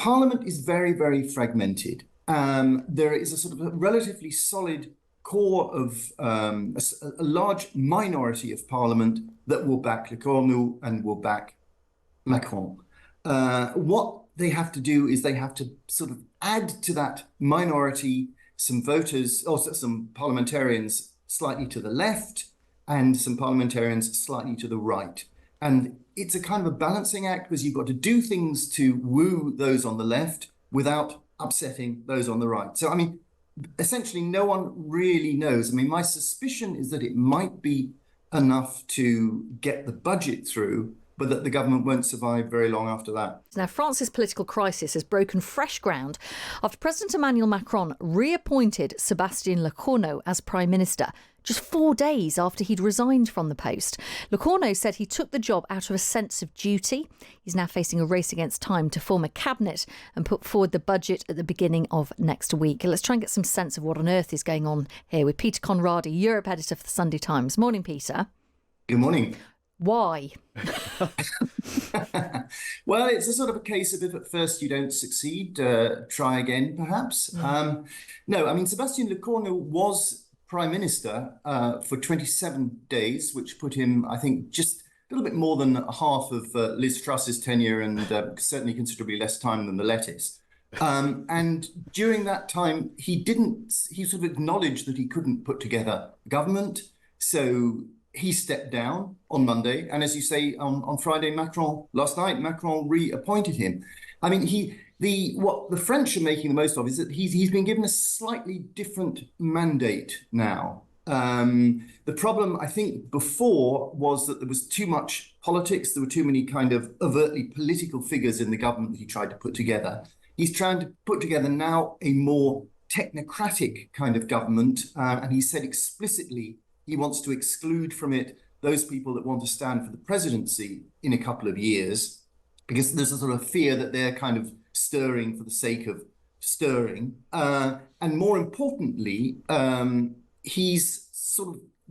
Parliament is very, very fragmented. There is a sort of a relatively solid core of a large minority of Parliament that will back Lecornu and will back Macron. What they have to do is they have to sort of add to that minority some voters, or some parliamentarians slightly to the left and some parliamentarians slightly to the right. And it's a kind of a balancing act because you've got to do things to woo those on the left without upsetting those on the right. So, I mean, essentially, no one really knows. I mean, my suspicion is that it might be enough to get the budget through, but that the government won't survive very long after that. Now, France's political crisis has broken fresh ground after President Emmanuel Macron reappointed Sébastien Lecornu as Prime Minister just 4 days after he'd resigned from the post. Lecornu said he took the job out of a sense of duty. He's now facing a race against time to form a cabinet and put forward the budget at the beginning of next week. Let's try and get some sense of what on earth is going on here with Peter Conradi, Europe editor for the Sunday Times. Morning, Peter. Good morning. Why? Well, it's a sort of a case of if at first you don't succeed, try again, perhaps. No, I mean, Sébastien Lecornu was Prime Minister for 27 days, which put him, I think, just a little bit more than half of Liz Truss's tenure and certainly considerably less time than the lettuce. And during that time, he sort of acknowledged that he couldn't put together a government. So he stepped down on Monday. And as you say, on Friday, last night, Macron reappointed him. I mean, what the French are making the most of is that he's been given a slightly different mandate now. The problem, I think, before was that there was too much politics. There were too many kind of overtly political figures in the government that he tried to put together. He's trying to put together now a more technocratic kind of government. And he said explicitly he wants to exclude from it those people that want to stand for the presidency in a couple of years, because there's a sort of fear that they're kind of stirring for the sake of stirring. And more importantly, he's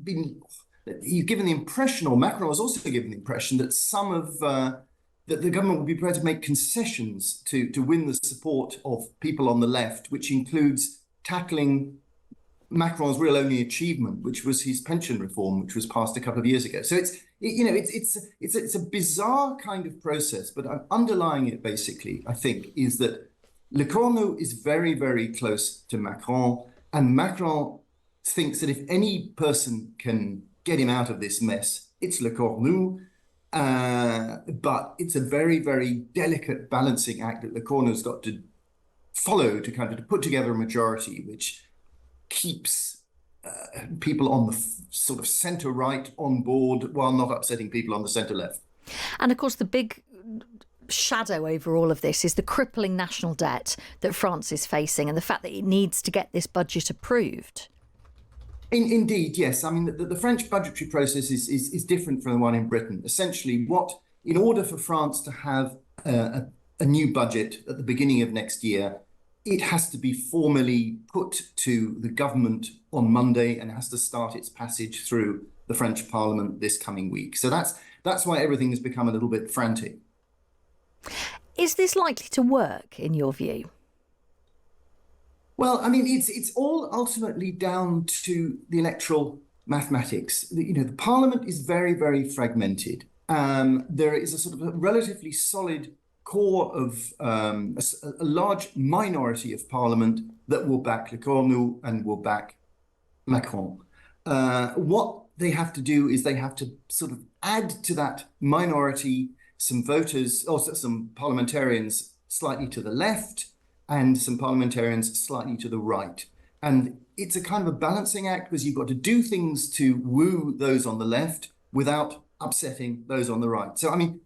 given the impression, or Macron has also given the impression, that that the government will be prepared to make concessions to win the support of people on the left, which includes tackling Macron's real only achievement, which was his pension reform, which was passed a couple of years ago. So it's a bizarre kind of process, but underlying it basically, I think, is that Lecornu is very, very close to Macron, and Macron thinks that if any person can get him out of this mess, it's Lecornu. But it's a very, very delicate balancing act that Lecornu's got to follow to kind of put together a majority which keeps people on the sort of centre right on board while not upsetting people on the centre left. And of course, the big shadow over all of this is the crippling national debt that France is facing and the fact that it needs to get this budget approved. Indeed, yes. I mean, the French budgetary process is different from the one in Britain. Essentially, in order for France to have a new budget at the beginning of next year, it has to be formally put to the government on Monday and has to start its passage through the French Parliament this coming week. So that's why everything has become a little bit frantic. Is this likely to work, in your view? Well, I mean, it's all ultimately down to the electoral mathematics. The Parliament is very, very fragmented. There is a sort of a relatively solid core of a large minority of Parliament that will back Lecornu and will back Macron. What they have to do is they have to sort of add to that minority some voters, also some parliamentarians slightly to the left and some parliamentarians slightly to the right. And it's a kind of a balancing act because you've got to do things to woo those on the left without upsetting those on the right. So, I mean,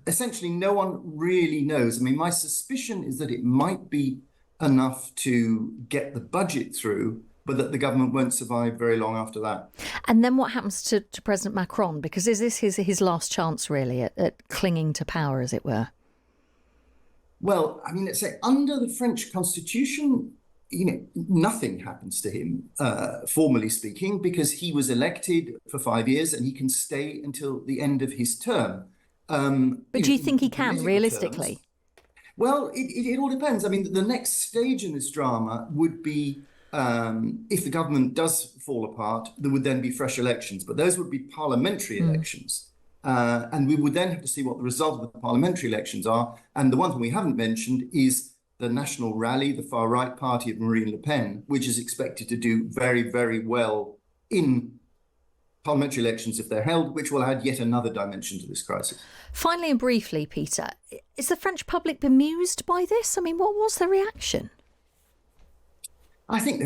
essentially, no one really knows. I mean, my suspicion is that it might be enough to get the budget through, but that the government won't survive very long after that. And then what happens to President Macron? Because is this his last chance, really, at clinging to power, as it were? Well, I mean, let's say under the French constitution, nothing happens to him, formally speaking, because he was elected for 5 years and he can stay until the end of his term. But do you think he can, realistically? Well, it all depends. I mean, the next stage in this drama would be if the government does fall apart, there would then be fresh elections, but those would be parliamentary elections. And we would then have to see what the result of the parliamentary elections are. And the one thing we haven't mentioned is the National Rally, the far-right party of Marine Le Pen, which is expected to do very, very well in parliamentary elections if they're held, which will add yet another dimension to this crisis. Finally and briefly, Peter, is the French public bemused by this? I mean, what was the reaction? I think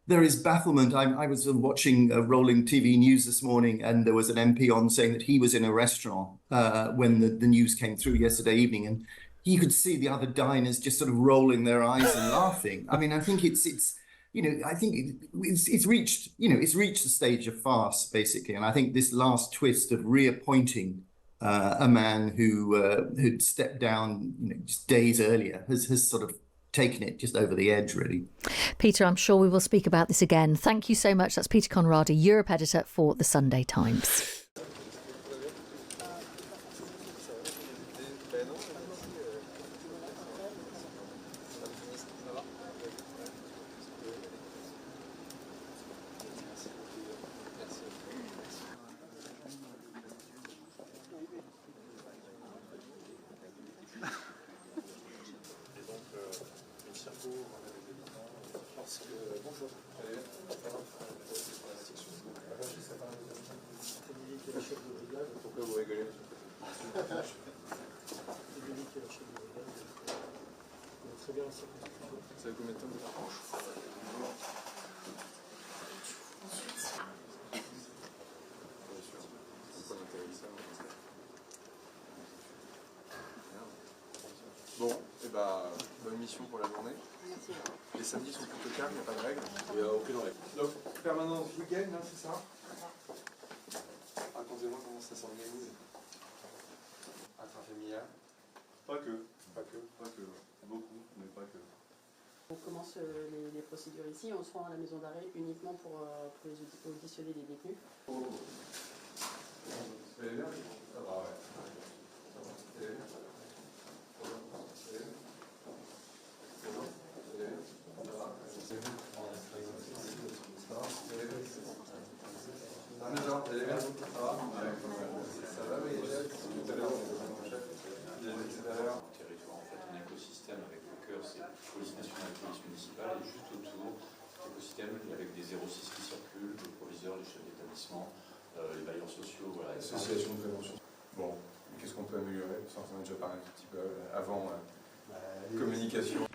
there is bafflement. I was watching rolling TV news this morning, and there was an MP on saying that he was in a restaurant when the news came through yesterday evening, and you could see the other diners just sort of rolling their eyes and laughing. I mean, I think it's reached the stage of farce, basically. And I think this last twist of reappointing a man who'd stepped down just days earlier has sort of taken it just over the edge, really. Peter, I'm sure we will speak about this again. Thank you so much. That's Peter Conradi, Europe editor for The Sunday Times. Pourquoi vous rigolez? Ça fait combien de temps que Bon, et bah, bonne mission pour la journée. Merci. Les samedis sont plutôt calmes, il n'y a pas de règles. Il n'y a aucune règle. Donc, permanence week-end, hein, c'est ça? Racontez-moi comment ça s'organise. Intrafamilial? Pas que. Beaucoup, mais pas que. On commence les procédures ici, on se rend à la maison d'arrêt uniquement pour auditionner les détenus. Oh. Vous allez bien? Ça va, ouais. Ça va. Vous allez bien? Territoire, en fait, un écosystème avec le cœur, c'est la police nationale, la police municipale, et juste autour, l'écosystème avec des 06 qui circulent, les proviseurs, les chefs d'établissement, les bailleurs sociaux, voilà. Association de prévention. Bon, qu'est-ce qu'on peut améliorer? Ça en a déjà parlé un petit peu avant. Communication.